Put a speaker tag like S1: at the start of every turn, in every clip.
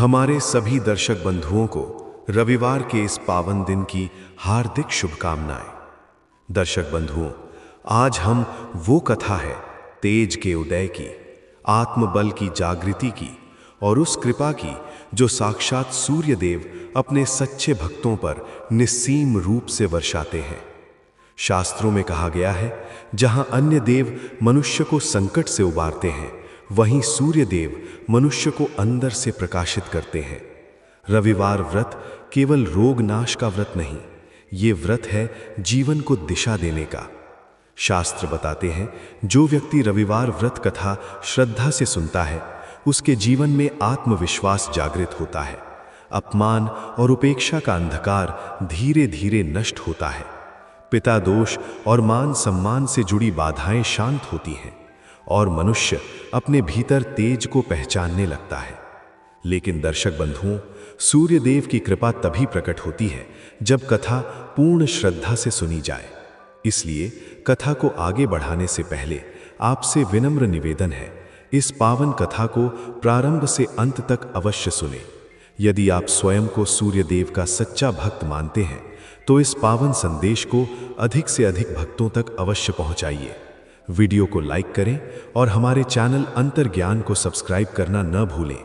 S1: हमारे सभी दर्शक बंधुओं को रविवार के इस पावन दिन की हार्दिक शुभकामनाएं। दर्शक बंधुओं, आज हम वो कथा है तेज के उदय की, आत्मबल की जागृति की और उस कृपा की जो साक्षात सूर्य देव अपने सच्चे भक्तों पर निस्सीम रूप से वर्षाते हैं। शास्त्रों में कहा गया है, जहां अन्य देव मनुष्य को संकट से उबारते हैं, वहीं सूर्य देव मनुष्य को अंदर से प्रकाशित करते हैं। रविवार व्रत केवल रोग नाश का व्रत नहीं, ये व्रत है जीवन को दिशा देने का। शास्त्र बताते हैं, जो व्यक्ति रविवार व्रत कथा श्रद्धा से सुनता है, उसके जीवन में आत्मविश्वास जागृत होता है। अपमान और उपेक्षा का अंधकार धीरे धीरे नष्ट होता है। पिता दोष और मान सम्मान से जुड़ी बाधाएं शांत होती हैं और मनुष्य अपने भीतर तेज को पहचानने लगता है। लेकिन दर्शक बंधुओं, सूर्य देव की कृपा तभी प्रकट होती है जब कथा पूर्ण श्रद्धा से सुनी जाए। इसलिए कथा को आगे बढ़ाने से पहले आपसे विनम्र निवेदन है, इस पावन कथा को प्रारंभ से अंत तक अवश्य सुने। यदि आप स्वयं को सूर्य देव का सच्चा भक्त मानते हैं तो इस पावन संदेश को अधिक से अधिक भक्तों तक अवश्य पहुंचाइए। वीडियो को लाइक करें और हमारे चैनल अंतर्ज्ञान को सब्सक्राइब करना न भूलें।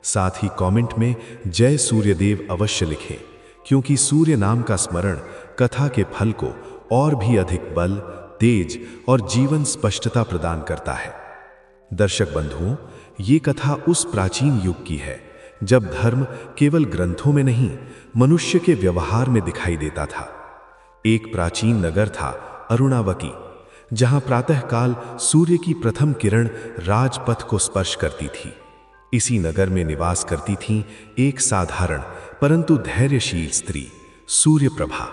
S1: साथ ही कमेंट में जय सूर्यदेव अवश्य लिखें, क्योंकि सूर्य नाम का स्मरण कथा के फल को और भी अधिक बल, तेज और जीवन स्पष्टता प्रदान करता है। दर्शक बंधुओं, ये कथा उस प्राचीन युग की है जब धर्म केवल ग्रंथों में नहीं, मनुष्य के व्यवहार में दिखाई देता था। एक प्राचीन नगर था अरुणावती, जहां प्रातःकाल सूर्य की प्रथम किरण राजपथ को स्पर्श करती थी। इसी नगर में निवास करती थी एक साधारण परंतु धैर्यशील स्त्री, सूर्यप्रभा।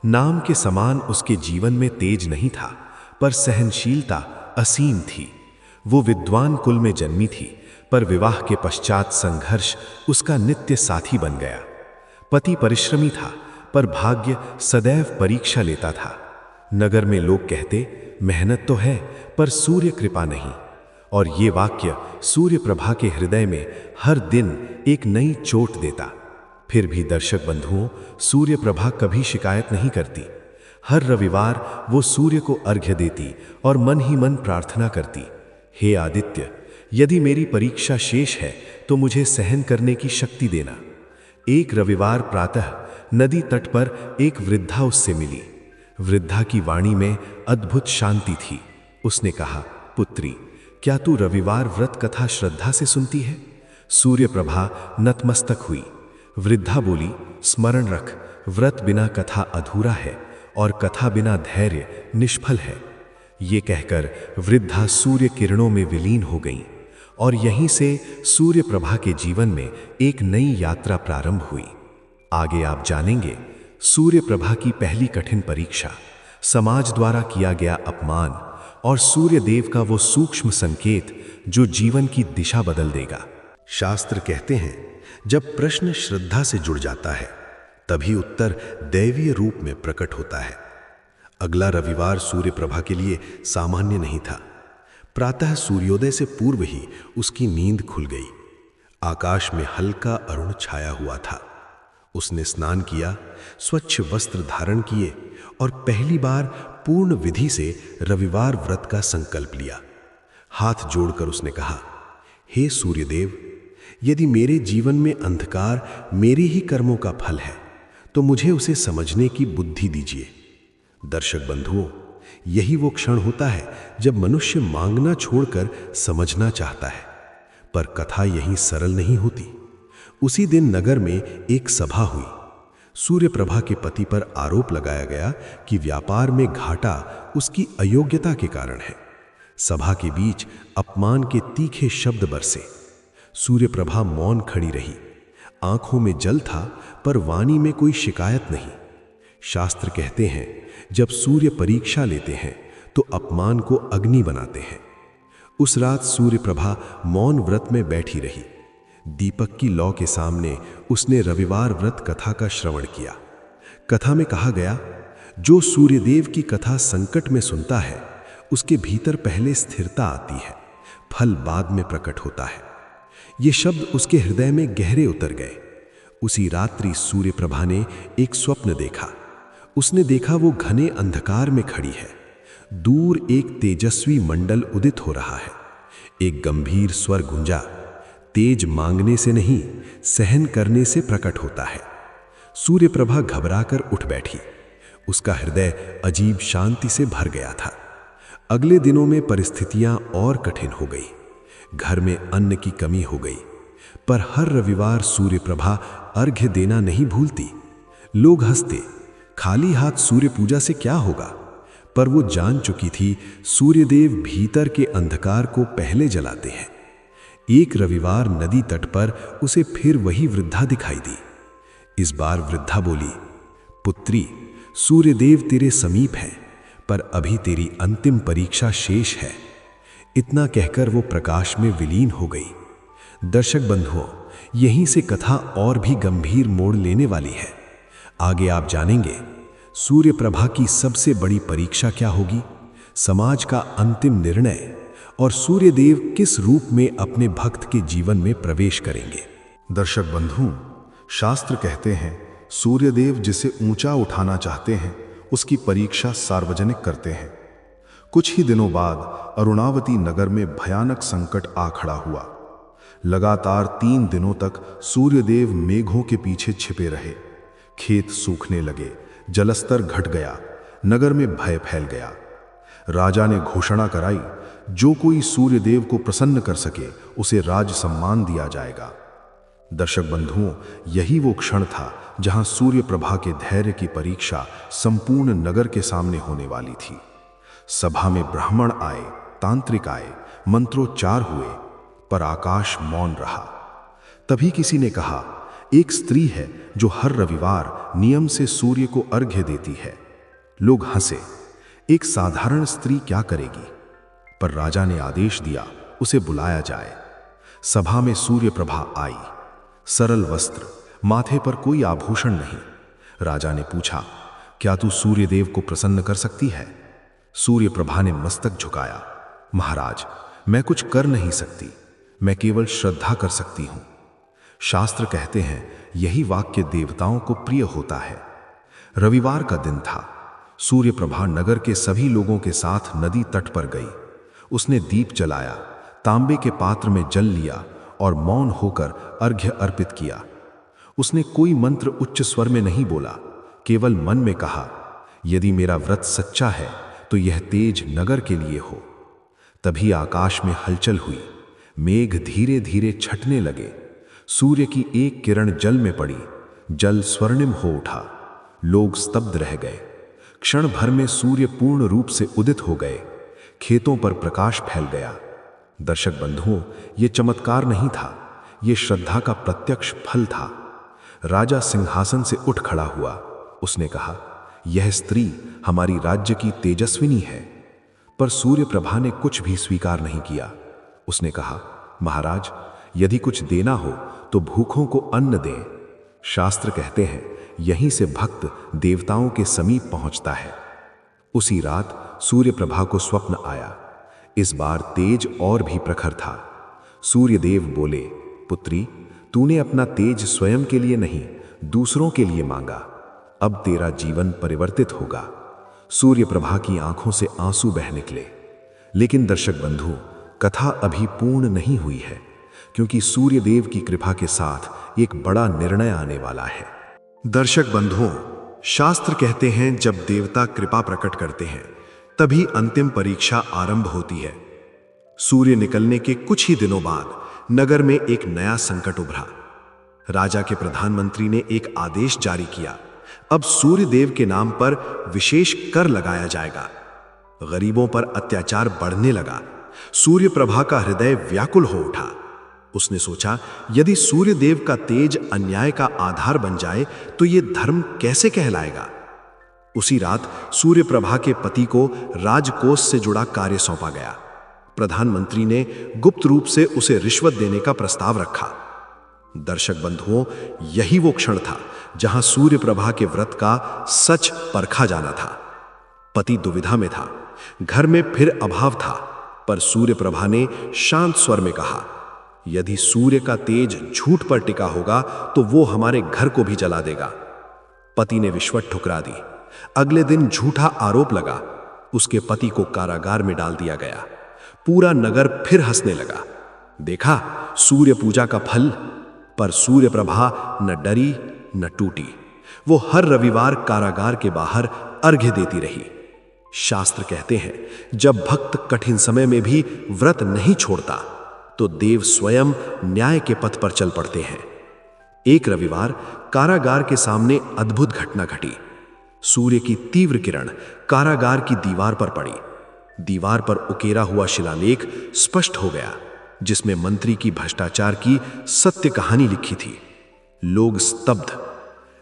S1: नाम के समान उसके जीवन में तेज नहीं था, पर सहनशीलता असीम थी। वो विद्वान कुल में जन्मी थी, पर विवाह के पश्चात संघर्ष उसका नित्य साथी बन गया। पति परिश्रमी था, पर भाग्य सदैव परीक्षा लेता था। नगर में लोग कहते, मेहनत तो है पर सूर्य कृपा नहीं। और ये वाक्य सूर्य प्रभा के हृदय में हर दिन एक नई चोट देता। फिर भी दर्शक बंधुओं, सूर्य प्रभा कभी शिकायत नहीं करती। हर रविवार वो सूर्य को अर्घ्य देती और मन ही मन प्रार्थना करती, हे आदित्य, यदि मेरी परीक्षा शेष है तो मुझे सहन करने की शक्ति देना। एक रविवार प्रातः नदी तट पर एक वृद्धा उससे मिली। वृद्धा की वाणी में अद्भुत शांति थी। उसने कहा, पुत्री, क्या तू रविवार व्रत कथा श्रद्धा से सुनती है? सूर्य प्रभा नतमस्तक हुई। वृद्धा बोली, स्मरण रख, व्रत बिना कथा अधूरा है और कथा बिना धैर्य निष्फल है। ये कहकर वृद्धा सूर्य किरणों में विलीन हो गई और यहीं से सूर्य प्रभा के जीवन में एक नई यात्रा प्रारंभ हुई। आगे आप जानेंगे सूर्य प्रभा की पहली कठिन परीक्षा, समाज द्वारा किया गया अपमान और सूर्य देव का वो सूक्ष्म संकेत जो जीवन की दिशा बदल देगा। शास्त्र कहते हैं, जब प्रश्न श्रद्धा से जुड़ जाता है तभी उत्तर दैवीय रूप में प्रकट होता है। अगला रविवार सूर्य प्रभा के लिए सामान्य नहीं था। प्रातः सूर्योदय से पूर्व ही उसकी नींद खुल गई। आकाश में हल्का अरुण छाया हुआ था। उसने स्नान किया, स्वच्छ वस्त्र धारण किए और पहली बार पूर्ण विधि से रविवार व्रत का संकल्प लिया। हाथ जोड़कर उसने कहा, हे सूर्यदेव, यदि मेरे जीवन में अंधकार मेरे ही कर्मों का फल है तो मुझे उसे समझने की बुद्धि दीजिए। दर्शक बंधुओं, यही वो क्षण होता है जब मनुष्य मांगना छोड़कर समझना चाहता है। पर कथा यहीं सरल नहीं होती। उसी दिन नगर में एक सभा हुई। सूर्य प्रभा के पति पर आरोप लगाया गया कि व्यापार में घाटा उसकी अयोग्यता के कारण है। सभा के बीच अपमान के तीखे शब्द बरसे। सूर्य प्रभा मौन खड़ी रही। आंखों में जल था पर वाणी में कोई शिकायत नहीं। शास्त्र कहते हैं, जब सूर्य परीक्षा लेते हैं तो अपमान को अग्नि बनाते हैं। उस रात सूर्य प्रभा मौन व्रत में बैठी रही। दीपक की लौ के सामने उसने रविवार व्रत कथा का श्रवण किया। कथा में कहा गया, जो सूर्यदेव की कथा संकट में सुनता है उसके भीतर पहले स्थिरता आती है, फल बाद में प्रकट होता है। ये शब्द उसके हृदय में गहरे उतर गए। उसी रात्रि सूर्य प्रभा ने एक स्वप्न देखा। उसने देखा वो घने अंधकार में खड़ी है। दूर एक तेजस्वी मंडल उदित हो रहा है। एक गंभीर स्वर गूंजा, तेज मांगने से नहीं, सहन करने से प्रकट होता है। सूर्य प्रभा घबराकर उठ बैठी। उसका हृदय अजीब शांति से भर गया था। अगले दिनों में परिस्थितियां और कठिन हो गई। घर में अन्न की कमी हो गई, पर हर रविवार सूर्य प्रभा अर्घ्य देना नहीं भूलती। लोग हंसते, खाली हाथ सूर्य पूजा से क्या होगा, पर वो जान चुकी थी सूर्यदेव भीतर के अंधकार को पहले जलाते हैं। एक रविवार नदी तट पर उसे फिर वही वृद्धा दिखाई दी। इस बार वृद्धा बोली, पुत्री, सूर्यदेव तेरे समीप हैं, पर अभी तेरी अंतिम परीक्षा शेष है। इतना कहकर वो प्रकाश में विलीन हो गई। दर्शक बंधुओं, यहीं से कथा और भी गंभीर मोड़ लेने वाली है। आगे आप जानेंगे सूर्य प्रभा की सबसे बड़ी परीक्षा क्या होगी, समाज का अंतिम निर्णय, और सूर्यदेव किस रूप में अपने भक्त के जीवन में प्रवेश करेंगे।
S2: दर्शक बंधुओं, शास्त्र कहते हैं सूर्यदेव जिसे ऊंचा उठाना चाहते हैं उसकी परीक्षा सार्वजनिक करते हैं। कुछ ही दिनों बाद अरुणावती नगर में भयानक संकट आ खड़ा हुआ। लगातार 3 दिनों तक सूर्यदेव मेघों के पीछे छिपे रहे। खेत सूखने लगे, जलस्तर घट गया, नगर में भय फैल गया। राजा ने घोषणा कराई, जो कोई सूर्यदेव को प्रसन्न कर सके उसे राज सम्मान दिया जाएगा। दर्शक बंधुओं, यही वो क्षण था जहां सूर्य प्रभा के धैर्य की परीक्षा संपूर्ण नगर के सामने होने वाली थी। सभा में ब्राह्मण आए, तांत्रिक आए, मंत्रोच्चार हुए, पर आकाश मौन रहा। तभी किसी ने कहा, एक स्त्री है जो हर रविवार नियम से सूर्य को अर्घ्य देती है। लोग हंसे, एक साधारण स्त्री क्या करेगी? पर राजा ने आदेश दिया, उसे बुलाया जाए। सभा में सूर्य प्रभा आई। सरल वस्त्र, माथे पर कोई आभूषण नहीं। राजा ने पूछा, क्या तू सूर्यदेव को प्रसन्न कर सकती है? सूर्य प्रभा ने मस्तक झुकाया, महाराज, मैं कुछ कर नहीं सकती, मैं केवल श्रद्धा कर सकती हूं। शास्त्र कहते हैं यही वाक्य देवताओं को प्रिय होता है। रविवार का दिन था। सूर्य प्रभा नगर के सभी लोगों के साथ नदी तट पर गई। उसने दीप जलाया, तांबे के पात्र में जल लिया और मौन होकर अर्घ्य अर्पित किया। उसने कोई मंत्र उच्च स्वर में नहीं बोला, केवल मन में कहा, यदि मेरा व्रत सच्चा है तो यह तेज नगर के लिए हो। तभी आकाश में हलचल हुई, मेघ धीरे धीरे छटने लगे। सूर्य की एक किरण जल में पड़ी, जल स्वर्णिम हो उठा। लोग स्तब्ध रह गए। क्षण भर में सूर्य पूर्ण रूप से उदित हो गए। खेतों पर प्रकाश फैल गया। दर्शक बंधुओं, ये चमत्कार नहीं था, ये श्रद्धा का प्रत्यक्ष फल था। राजा सिंहासन से उठ खड़ा हुआ। उसने कहा, यह स्त्री हमारी राज्य की तेजस्विनी है। पर सूर्य प्रभा ने कुछ भी स्वीकार नहीं किया। उसने कहा, महाराज, यदि कुछ देना हो तो भूखों को अन्न दें। शास्त्र कहते हैं यहीं से भक्त देवताओं के समीप पहुंचता है। उसी रात सूर्य प्रभा को स्वप्न आया। इस बार तेज और भी प्रखर था। सूर्यदेव बोले, पुत्री, तूने अपना तेज स्वयं के लिए नहीं, दूसरों के लिए मांगा। अब तेरा जीवन परिवर्तित होगा। सूर्य प्रभा की आंखों से आंसू बह निकले। लेकिन दर्शक बंधु, कथा अभी पूर्ण नहीं हुई है, क्योंकि सूर्यदेव की कृपा के साथ एक बड़ा निर्णय आने वाला है। दर्शक बंधुओं, शास्त्र कहते हैं जब देवता कृपा प्रकट करते हैं तभी अंतिम परीक्षा आरंभ होती है। सूर्य निकलने के कुछ ही दिनों बाद नगर में एक नया संकट उभरा। राजा के प्रधानमंत्री ने एक आदेश जारी किया, अब सूर्यदेव के नाम पर विशेष कर लगाया जाएगा। गरीबों पर अत्याचार बढ़ने लगा। सूर्य प्रभा का हृदय व्याकुल हो उठा। उसने सोचा, यदि सूर्यदेव का तेज अन्याय का आधार बन जाए तो यह धर्म कैसे कहलाएगा। उसी रात सूर्य प्रभा के पति को राजकोष से जुड़ा कार्य सौंपा गया। प्रधानमंत्री ने गुप्त रूप से उसे रिश्वत देने का प्रस्ताव रखा। दर्शक बंधुओं, यही वो क्षण था जहां सूर्य प्रभा के व्रत का सच परखा जाना था। पति दुविधा में था, घर में फिर अभाव था, पर सूर्य प्रभा ने शांत स्वर में कहा,
S1: यदि सूर्य का तेज झूठ पर टिका होगा तो वो हमारे घर को भी जला देगा। पति ने रिश्वत ठुकरा दी। अगले दिन झूठा आरोप लगा। उसके पति को कारागार में डाल दिया गया। पूरा नगर फिर हंसने लगा। देखा सूर्य पूजा का फल। पर सूर्य प्रभा न डरी न टूटी। वो हर रविवार कारागार के बाहर अर्घ्य देती रही। शास्त्र कहते हैं, जब भक्त कठिन समय में भी व्रत नहीं छोड़ता तो देव स्वयं न्याय के पथ पर चल पड़ते हैं। एक रविवार कारागार के सामने अद्भुत घटना घटी। सूर्य की तीव्र किरण कारागार की दीवार पर पड़ी। दीवार पर उकेरा हुआ शिलालेख स्पष्ट हो गया, जिसमें मंत्री की भ्रष्टाचार की सत्य कहानी लिखी थी। लोग स्तब्ध।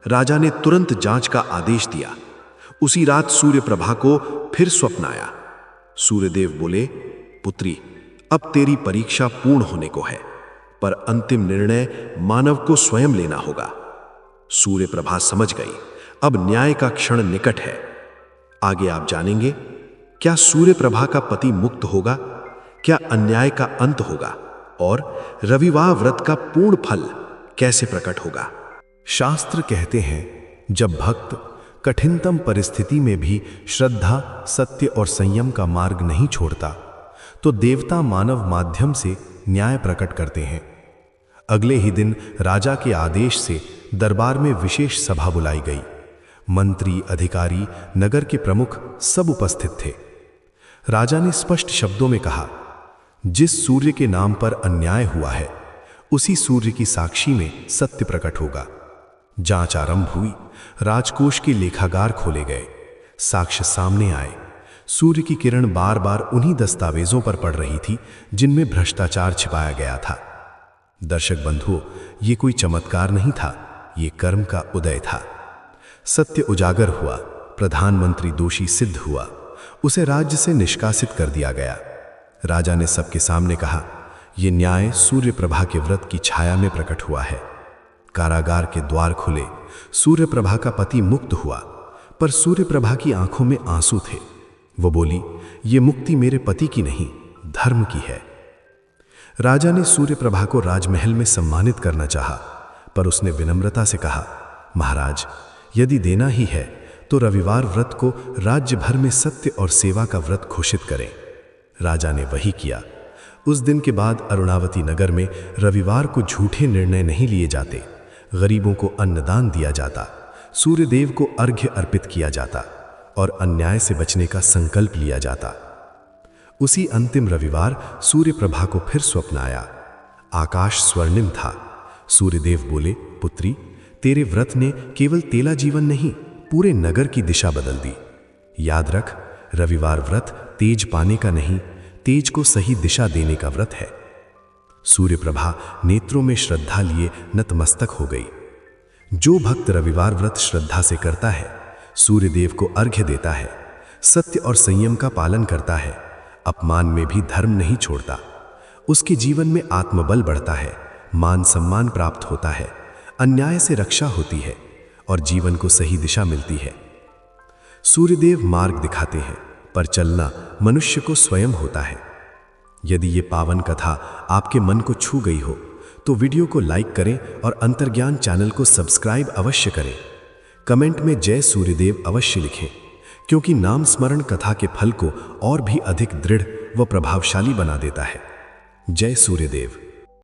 S1: राजा ने तुरंत जांच का आदेश दिया। उसी रात सूर्य प्रभा को फिर स्वप्न आया। सूर्यदेव बोले, पुत्री, अब तेरी परीक्षा पूर्ण होने को है, पर अंतिम निर्णय मानव को स्वयं लेना होगा। सूर्य प्रभा समझ गई, अब न्याय का क्षण निकट है। आगे आप जानेंगे, क्या सूर्य प्रभा का पति मुक्त होगा, क्या अन्याय का अंत होगा, और रविवार व्रत का पूर्ण फल कैसे प्रकट होगा।
S2: शास्त्र कहते हैं, जब भक्त कठिनतम परिस्थिति में भी श्रद्धा, सत्य और संयम का मार्ग नहीं छोड़ता तो देवता मानव माध्यम से न्याय प्रकट करते हैं। अगले ही दिन राजा के आदेश से दरबार में विशेष सभा बुलाई गई। मंत्री, अधिकारी, नगर के प्रमुख सब उपस्थित थे। राजा ने स्पष्ट शब्दों में कहा, जिस सूर्य के नाम पर अन्याय हुआ है उसी सूर्य की साक्षी में सत्य प्रकट होगा। जांच आरंभ हुई। राजकोष के लेखागार खोले गए। साक्ष्य सामने आए। सूर्य की किरण बार बार उन्हीं दस्तावेजों पर पड़ रही थी जिनमें भ्रष्टाचार छिपाया गया था। दर्शक बंधुओं, ये कोई चमत्कार नहीं था, ये कर्म का उदय था। सत्य उजागर हुआ। प्रधानमंत्री दोषी सिद्ध हुआ। उसे राज्य से निष्कासित कर दिया गया। राजा ने सबके सामने कहा, यह न्याय सूर्य प्रभा के व्रत की छाया में प्रकट हुआ है। कारागार के द्वार खुले। सूर्य प्रभा का पति मुक्त हुआ, पर सूर्य प्रभा की आंखों में आंसू थे। वो बोली, ये मुक्ति मेरे पति की नहीं, धर्म की है। राजा ने सूर्य प्रभा को राजमहल में सम्मानित करना चाहा, पर उसने विनम्रता से कहा, महाराज, यदि देना ही है तो रविवार व्रत को राज्य भर में सत्य और सेवा का व्रत घोषित करें। राजा ने वही किया। उस दिन के बाद अरुणावती नगर में रविवार को झूठे निर्णय नहीं लिए जाते। गरीबों को अन्नदान दिया जाता, सूर्यदेव को अर्घ्य अर्पित किया जाता और अन्याय से बचने का संकल्प लिया जाता। उसी अंतिम रविवार सूर्य प्रभा को फिर स्वप्न आया। आकाश स्वर्णिम था। सूर्यदेव बोले, पुत्री, तेरे व्रत ने केवल तेरा जीवन नहीं, पूरे नगर की दिशा बदल दी। याद रख, रविवार व्रत तेज पाने का नहीं, तेज को सही दिशा देने का व्रत है। सूर्य प्रभा नेत्रों में श्रद्धा लिए नतमस्तक हो गई। जो भक्त रविवार व्रत श्रद्धा से करता है, सूर्यदेव को अर्घ्य देता है, सत्य और संयम का पालन करता है, अपमान में भी धर्म नहीं छोड़ता, उसके जीवन में आत्मबल बढ़ता है, मान सम्मान प्राप्त होता है, अन्याय से रक्षा होती है और जीवन को सही दिशा मिलती है। सूर्यदेव मार्ग दिखाते हैं, पर चलना मनुष्य को स्वयं होता है। यदि ये पावन कथा आपके मन को छू गई हो तो वीडियो को लाइक करें और अंतर्ज्ञान चैनल को सब्सक्राइब अवश्य करें। कमेंट में जय सूर्यदेव अवश्य लिखें, क्योंकि नाम स्मरण कथा के फल को और भी अधिक दृढ़ व प्रभावशाली बना देता है। जय सूर्यदेव।